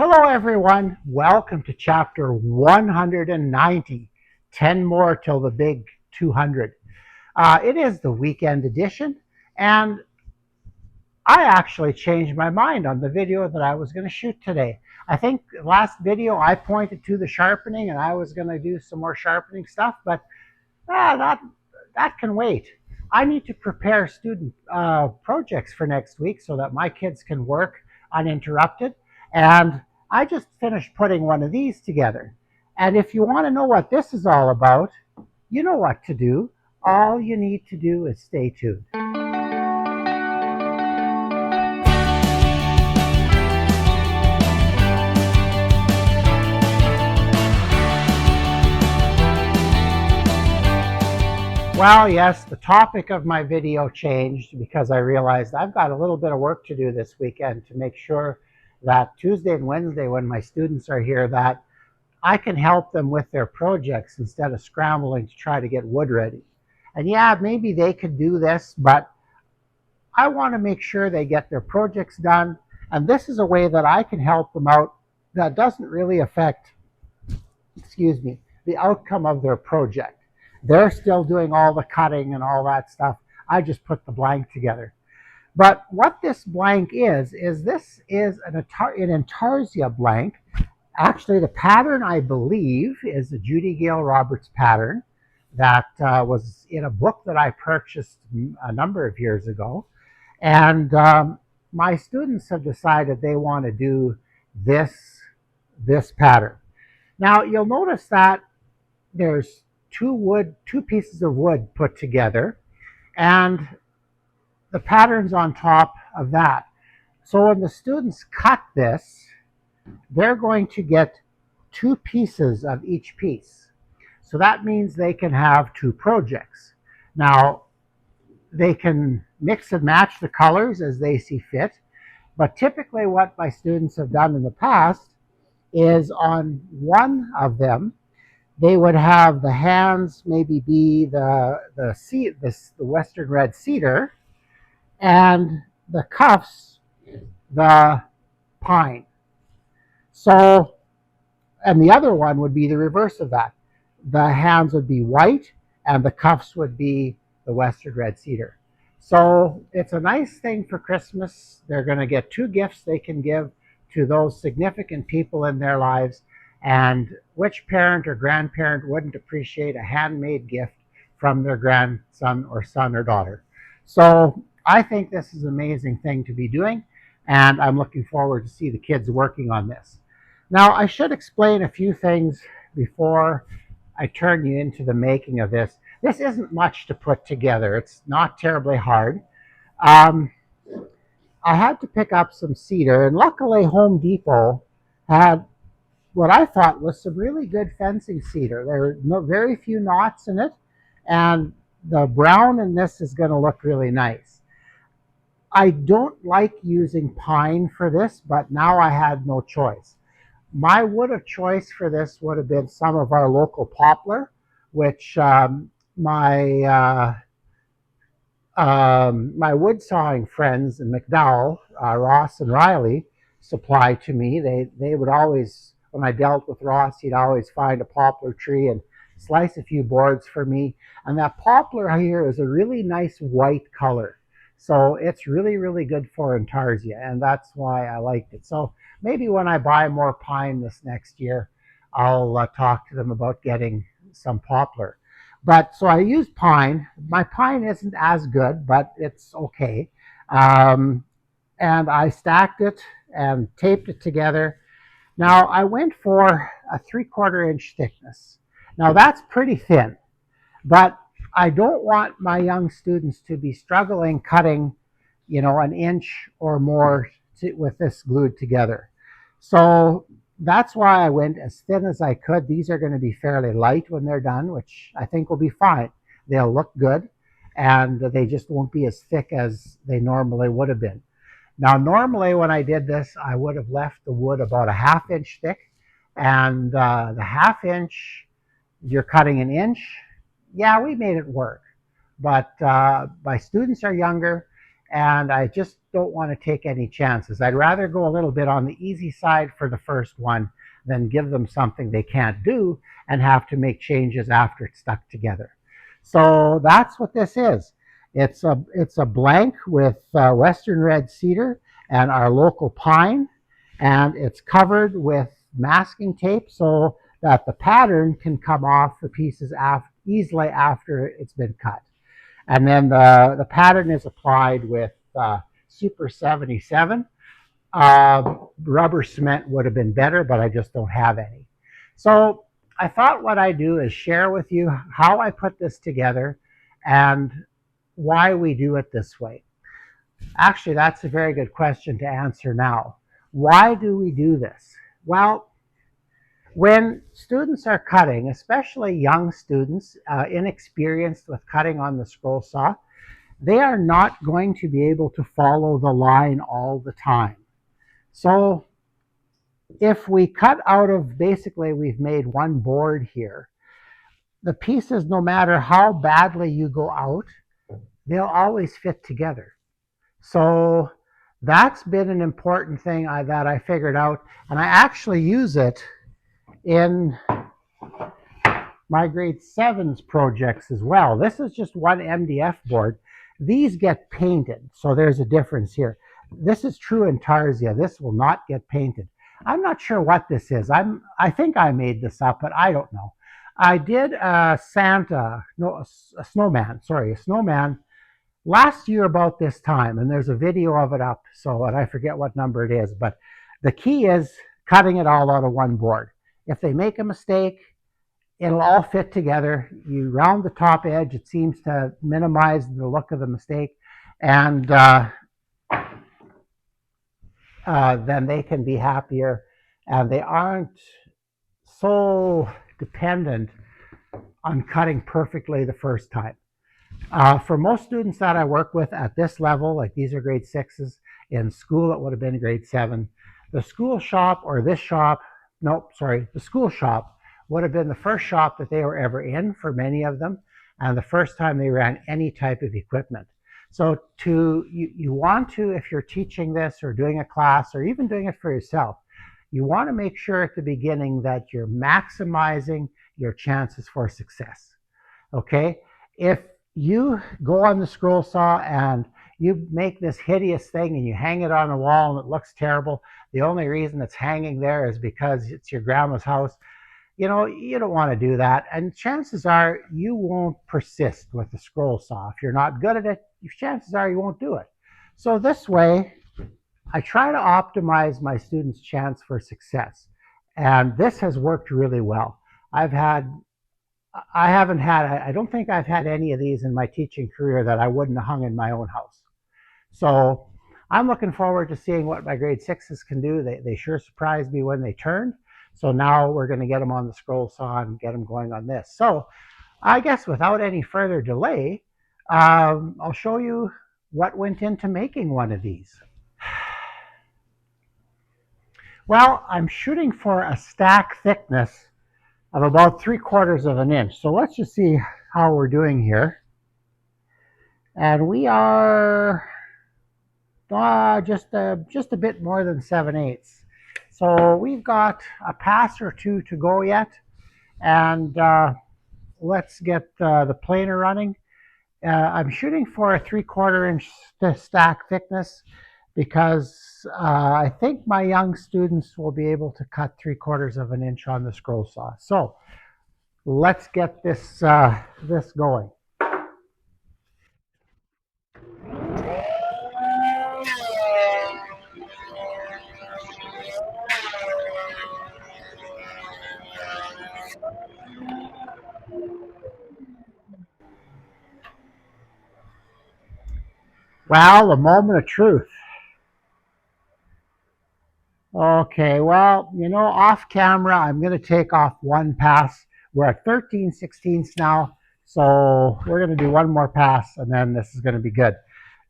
Hello, everyone. Welcome to chapter 190. 10 more till the big 200. It is the weekend edition, and I actually changed my mind on the video that I was going to shoot today. I think last video I pointed to the sharpening, and I was going to do some more sharpening stuff, but that can wait. I need to prepare student projects for next week so that my kids can work uninterrupted. And I just finished putting one of these together. And if you want to know what this is all about, you know what to do. All you need to do is stay tuned. Well, yes, the topic of my video changed because I realized I've got a little bit of work to do this weekend to make sure that Tuesday and Wednesday, when my students are here, that I can help them with their projects instead of scrambling to try to get wood ready. And yeah, maybe they could do this, but I want to make sure they get their projects done. And this is a way that I can help them out that doesn't really affect, the outcome of their project. They're still doing all the cutting and all that stuff. I just put the blank together. But what this blank is this is an Intarsia blank. Actually, the pattern, I believe, is the Judy Gale Roberts pattern that was in a book that I purchased a number of years ago. And my students have decided they want to do this pattern. Now, you'll notice that there's two pieces of wood put together, and the pattern's on top of that. So when the students cut this, they're going to get two pieces of each piece. So that means they can have two projects. Now, they can mix and match the colors as they see fit, but typically what my students have done in the past is on one of them, they would have the hands maybe be the western red cedar, and the cuffs the pine. So, and the other one would be the reverse of that. The hands would be white, and the cuffs would be the western red cedar. So it's a nice thing for Christmas. They're going to get two gifts they can give to those significant people in their lives. And which parent or grandparent wouldn't appreciate a handmade gift from their grandson or son or daughter? So I think this is an amazing thing to be doing, and I'm looking forward to see the kids working on this. Now, I should explain a few things before I turn you into the making of this. This isn't much to put together. It's not terribly hard. Um, I had to pick up some cedar, and luckily Home Depot had what I thought was some really good fencing cedar. There were very few knots in it, and the brown in this is going to look really nice. I don't like using pine for this, but now I had no choice. My wood of choice for this would have been some of our local poplar, which my wood sawing friends in McDowell, Ross and Riley, supplied to me. They would always, when I dealt with Ross, he'd always find a poplar tree and slice a few boards for me. And that poplar here is a really nice white color. So it's really, really good for Intarsia, and that's why I liked it. So maybe when I buy more pine this next year, I'll talk to them about getting some poplar. But so I used pine. My pine isn't as good, but it's okay. Um, and I stacked it and taped it together. Now I went for a 3/4 inch thickness. Now that's pretty thin, but I don't want my young students to be struggling cutting, an inch or more with this glued together. So that's why I went as thin as I could. These are going to be fairly light when they're done, which I think will be fine. They'll look good, and they just won't be as thick as they normally would have been. Now, normally when I did this, I would have left the wood about a 1/2 inch thick, and the 1/2 inch, you're cutting an inch. Yeah, we made it work, but my students are younger, and I just don't want to take any chances. I'd rather go a little bit on the easy side for the first one than give them something they can't do and have to make changes after it's stuck together. So that's what this is. It's a blank with Western red cedar and our local pine, and it's covered with masking tape so that the pattern can come off the pieces easily after it's been cut. And then the pattern is applied with Super 77. Rubber cement would have been better, but I just don't have any. So I thought what I do is share with you how I put this together and why we do it this way. Actually, that's a very good question to answer now. Why do we do this? Well, when students are cutting, especially young students, inexperienced with cutting on the scroll saw, they are not going to be able to follow the line all the time. So if we cut out of, basically we've made one board here, the pieces, no matter how badly you go out, they'll always fit together. So that's been an important thing that I figured out, and I actually use it in my grade 7's projects as well. This is just one MDF board. These get painted, so there's a difference here. This is true Intarsia. This will not get painted. I'm not sure what this is. I think I made this up, but I don't know. I did a snowman last year about this time, and there's a video of it up, and I forget what number it is, but the key is cutting it all out of one board. If they make a mistake, it'll all fit together. You round the top edge, it seems to minimize the look of the mistake, and then they can be happier, and they aren't so dependent on cutting perfectly the first time. For most students that I work with at this level, like these are grade 6s, in school it would have been grade 7. The school shop or this shop, the school shop would have been the first shop that they were ever in for many of them, and the first time they ran any type of equipment. So you want to, if you're teaching this or doing a class or even doing it for yourself, you want to make sure at the beginning that you're maximizing your chances for success. Okay? If you go on the scroll saw and you make this hideous thing and you hang it on the wall and it looks terrible, the only reason it's hanging there is because it's your grandma's house, you don't want to do that. And chances are you won't persist with the scroll saw. If you're not good at it, chances are you won't do it. So this way, I try to optimize my students' chance for success. And this has worked really well. I don't think I've had any of these in my teaching career that I wouldn't have hung in my own house. So I'm looking forward to seeing what my grade 6s can do. They sure surprised me when they turned. So now we're going to get them on the scroll saw and get them going on this. So I guess without any further delay, I'll show you what went into making one of these. Well, I'm shooting for a stack thickness of about 3/4 of an inch. So let's just see how we're doing here. And we are just a bit more than 7/8. So we've got a pass or two to go yet. And let's get the planer running. I'm shooting for a 3/4 inch stack thickness because I think my young students will be able to cut 3/4 of an inch on the scroll saw. So let's get this going. Well, a moment of truth. Okay, well, off camera, I'm going to take off one pass. We're at 13/16 now, so we're going to do one more pass, and then this is going to be good.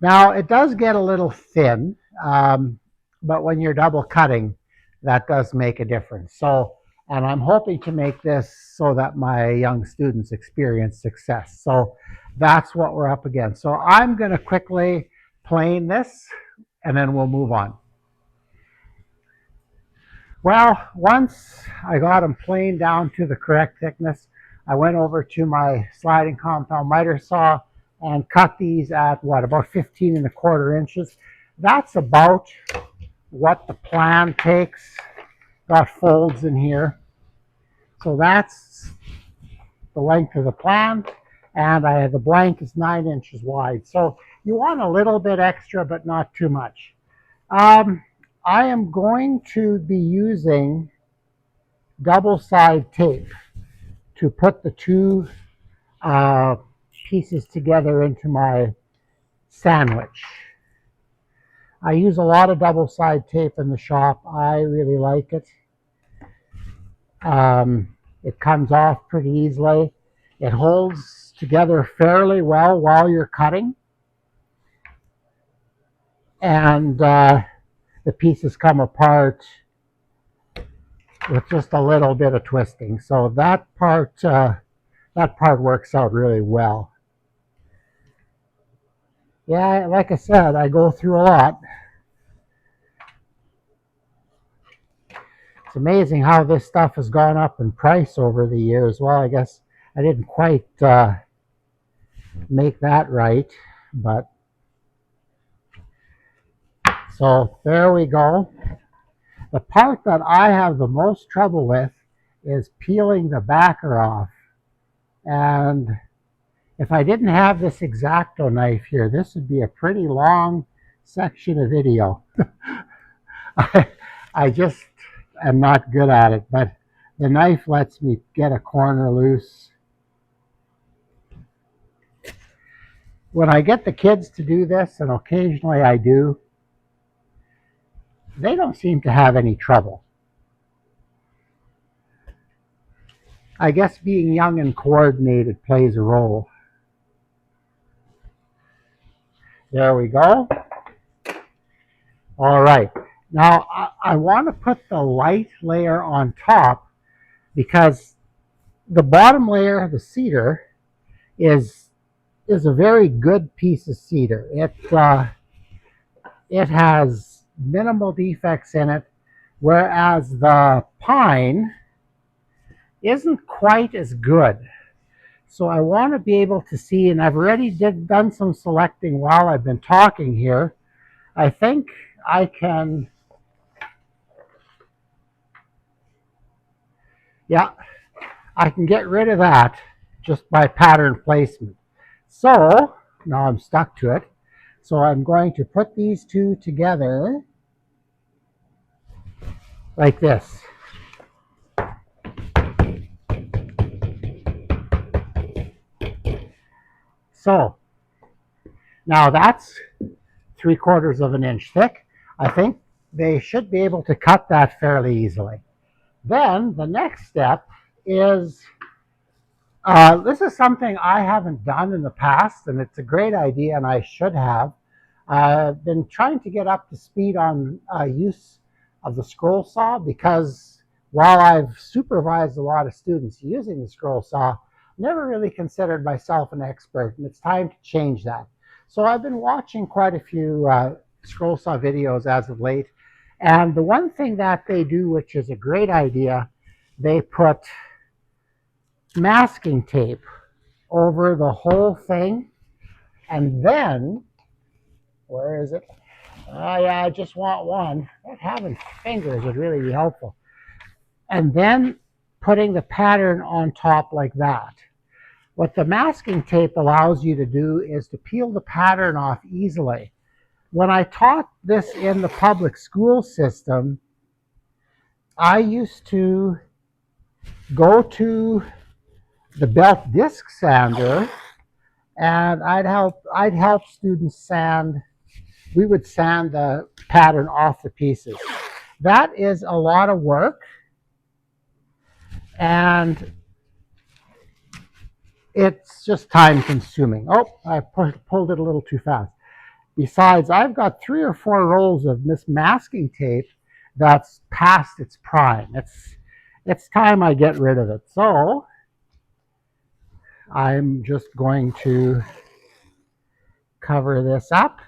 Now, it does get a little thin, but when you're double cutting, that does make a difference. So, and I'm hoping to make this so that my young students experience success. So that's what we're up against. So I'm going to quickly plane this, and then we'll move on. Well, once I got them planed down to the correct thickness, I went over to my sliding compound miter saw and cut these at about 15 1/4 inches. That's about what the plan takes. Got folds in here. So that's the length of the plan. And the blank is 9 inches wide. So you want a little bit extra, but not too much. I am going to be using double-side tape to put the two pieces together into my sandwich. I use a lot of double-side tape in the shop. I really like it. It comes off pretty easily. It holds together fairly well while you're cutting. And the pieces come apart with just a little bit of twisting. So that part works out really well. Yeah, like I said, I go through a lot. It's amazing how this stuff has gone up in price over the years. Well, I guess I didn't quite make that right, but so there we go. The part that I have the most trouble with is peeling the backer off. And if I didn't have this X-Acto knife here, this would be a pretty long section of video. I just am not good at it, but the knife lets me get a corner loose. When I get the kids to do this, and occasionally I do, they don't seem to have any trouble. I guess being young and coordinated plays a role. There we go. All right. Now I want to put the light layer on top because the bottom layer, the cedar, is a very good piece of cedar. It has minimal defects in it, whereas the pine isn't quite as good. So I want to be able to see, and I've already done some selecting while I've been talking here. I think I can, yeah, I can get rid of that just by pattern placement. So now I'm stuck to it. So I'm going to put these two together like this. So now that's 3/4 of an inch thick. I think they should be able to cut that fairly easily. Then the next step is, this is something I haven't done in the past, and it's a great idea, and I should have. I've been trying to get up to speed on use of the scroll saw, because while I've supervised a lot of students using the scroll saw, never really considered myself an expert, and it's time to change that. So I've been watching quite a few scroll saw videos as of late, and the one thing that they do, which is a great idea, they put masking tape over the whole thing, and then, where is it? Oh yeah, I just want one. Having fingers would really be helpful. And then putting the pattern on top like that. What the masking tape allows you to do is to peel the pattern off easily. When I taught this in the public school system, I used to go to the belt disc sander, and I'd help students sand. We would sand the pattern off the pieces. That is a lot of work, and it's just time consuming. Oh, I pulled it a little too fast. Besides, I've got 3 or 4 rolls of this masking tape that's past its prime. It's time I get rid of it. So I'm just going to cover this up.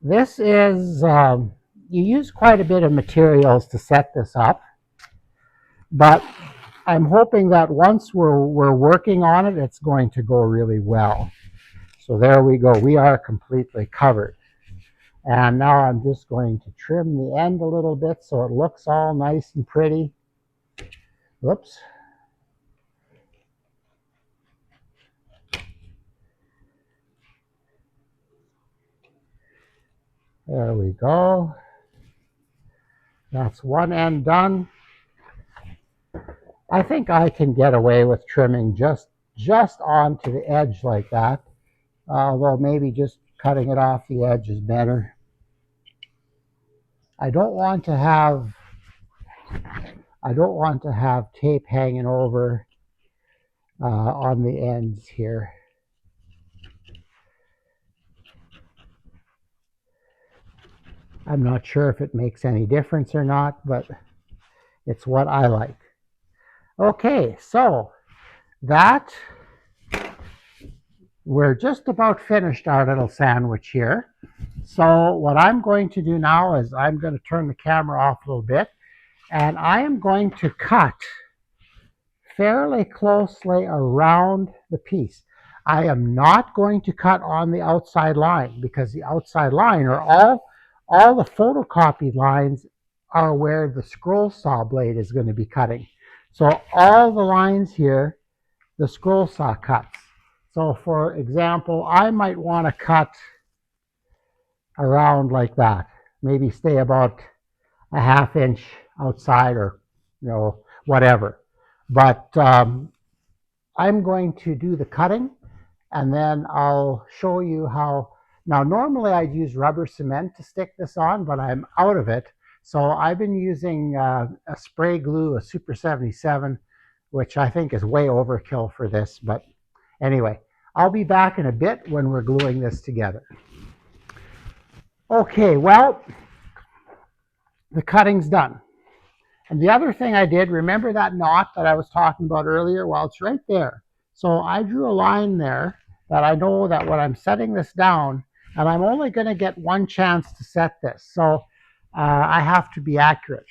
This is, you use quite a bit of materials to set this up, but I'm hoping that once we're working on it, it's going to go really well. So there we go. We are completely covered. And now I'm just going to trim the end a little bit so it looks all nice and pretty. Whoops. There we go. That's one end done. I think I can get away with trimming just onto the edge like that, although maybe just cutting it off the edge is better. I don't want to have tape hanging over on the ends here. I'm not sure if it makes any difference or not, but it's what I like. Okay, so that we're just about finished our little sandwich here. So what I'm going to do now is I'm going to turn the camera off a little bit, and I am going to cut fairly closely around the piece. I am not going to cut on the outside line, because the outside line are all the photocopied lines are where the scroll saw blade is going to be cutting. So all the lines here, the scroll saw cuts. So for example, I might want to cut around like that, maybe stay about a ½ inch outside, or whatever. But I'm going to do the cutting, and then I'll show you how. Now normally I'd use rubber cement to stick this on, but I'm out of it. So I've been using a spray glue, a Super 77, which I think is way overkill for this. But anyway, I'll be back in a bit when we're gluing this together. Okay, well, the cutting's done. And the other thing I did, remember that knot that I was talking about earlier? Well, it's right there. So I drew a line there that I know that when I'm setting this down, and I'm only going to get one chance to set this, so I have to be accurate.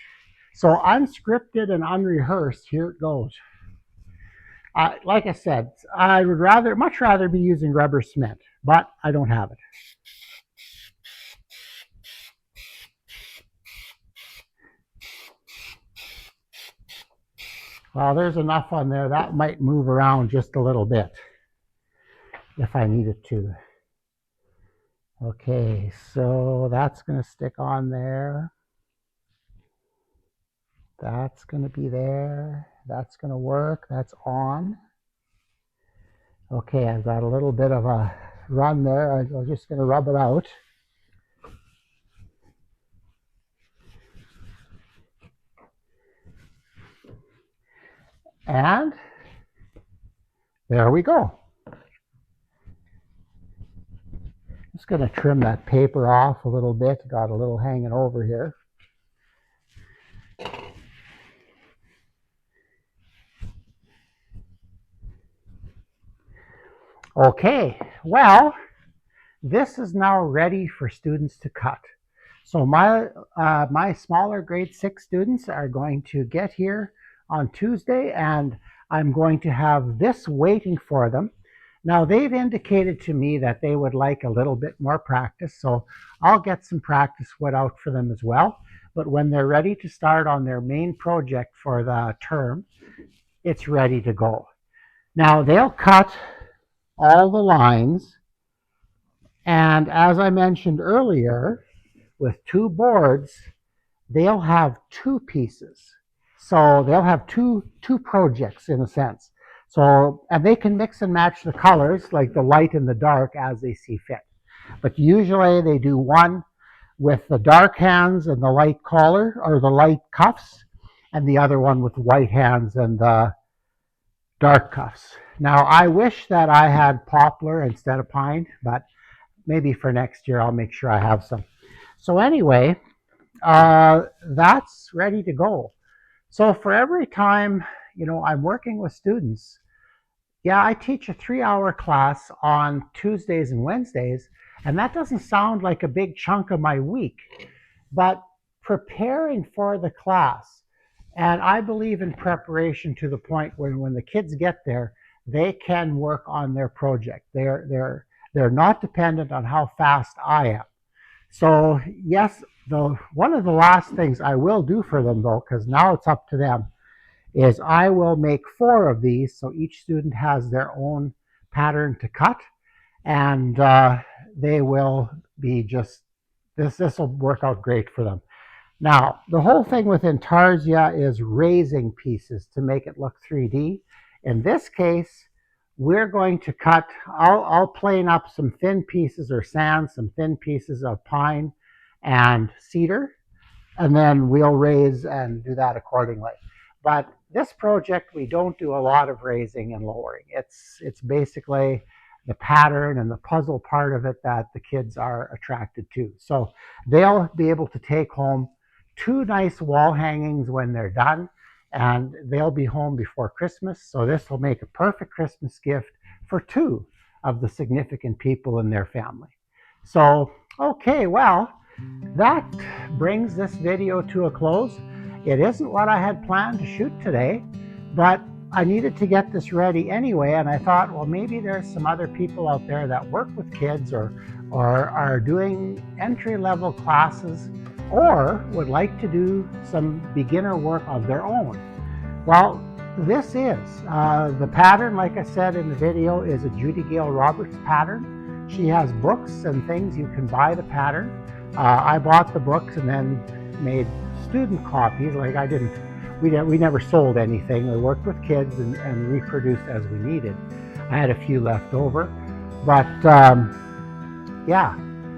So unscripted and unrehearsed, here it goes. Like I said, I would much rather be using rubber cement, but I don't have it. Well, there's enough on there. That might move around just a little bit if I needed to. Okay, so that's going to stick on there. That's going to be there. That's going to work. That's on. Okay, I've got a little bit of a run there. I'm just going to rub it out. And there we go. Just going to trim that paper off a little bit. Got a little hanging over here. Okay, well, this is now ready for students to cut. So my smaller grade 6 students are going to get here on Tuesday, and I'm going to have this waiting for them. Now, they've indicated to me that they would like a little bit more practice, so I'll get some practice wood out for them as well. But when they're ready to start on their main project for the term, it's ready to go. Now, they'll cut all the lines, and as I mentioned earlier, with 2 boards, they'll have 2 pieces. So they'll have two projects in a sense. So, and they can mix and match the colors, like the light and the dark, as they see fit. But usually they do one with the dark hands and the light collar, or the light cuffs, and the other one with white hands and the dark cuffs. Now, I wish that I had poplar instead of pine, but maybe for next year I'll make sure I have some. So anyway, that's ready to go. So for every time, I'm working with students, yeah, I teach a 3-hour class on Tuesdays and Wednesdays, And that doesn't sound like a big chunk of my week, but preparing for the class, and I believe in preparation to the point where when the kids get there, they can work on their project. They're not dependent on how fast I am. So yes, one of the last things I will do for them though, because now it's up to them, is I will make 4 of these so each student has their own pattern to cut, and they will be just this will work out great for them. Now, the whole thing with Intarsia is raising pieces to make it look 3D. In this case, we're going to cut, I'll plane up some thin pieces or sand, some thin pieces of pine and cedar, and then we'll raise and do that accordingly. But this project, we don't do a lot of raising and lowering. It's basically the pattern and the puzzle part of it that the kids are attracted to. So they'll be able to take home 2 nice wall hangings when they're done, and they'll be home before Christmas. So this will make a perfect Christmas gift for 2 of the significant people in their family. So, okay, well, that brings this video to a close. It isn't what I had planned to shoot today, but I needed to get this ready anyway, and I thought, well, maybe there's some other people out there that work with kids or are doing entry-level classes or would like to do some beginner work of their own. Well, this is the pattern, like I said in the video, is a Judy Gale Roberts pattern. She has books and things. You can buy the pattern. I bought the books and then made student copies. Like we never sold anything. We worked with kids and reproduced as we needed. I had a few left over, but yeah,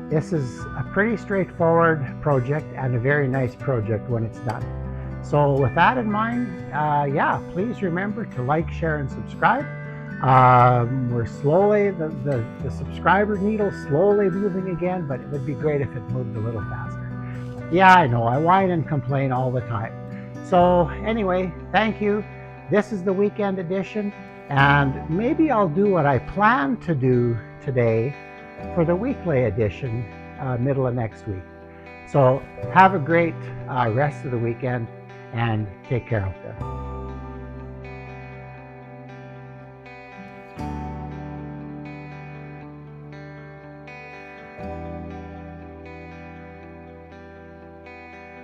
this is a pretty straightforward project and a very nice project when it's done. So with that in mind, yeah, please remember to like, share, and subscribe. We're slowly, the subscriber needle's slowly moving again, but it would be great if it moved a little faster. Yeah, I know, I whine and complain all the time. So anyway, thank you. This is the weekend edition, and maybe I'll do what I plan to do today for the weekly edition, middle of next week. So have a great rest of the weekend, and take care out there.